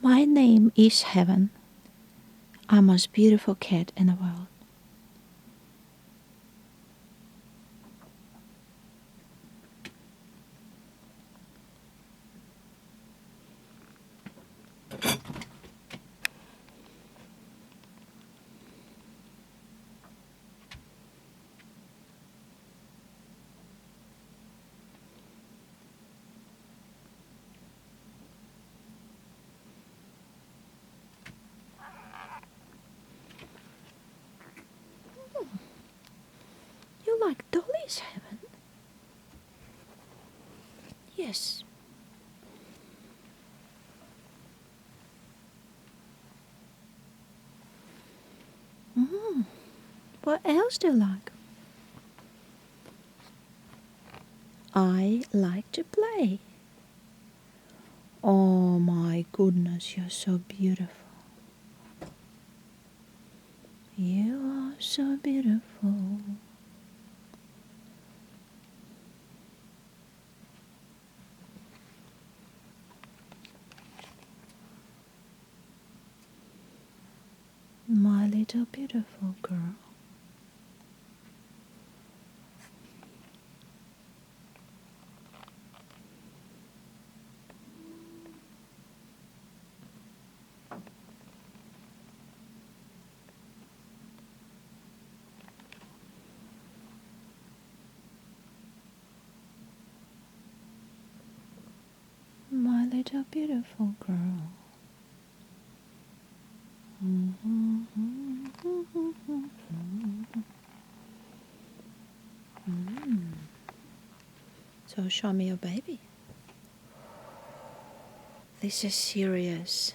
My name is Heaven. I'm the most beautiful cat in the world. You like dollies, Heaven? Yes. What else do you like? I like to play. Oh my goodness, you're so beautiful. You are so beautiful. My little beautiful girl. My little beautiful girl. So show me your baby. This is serious.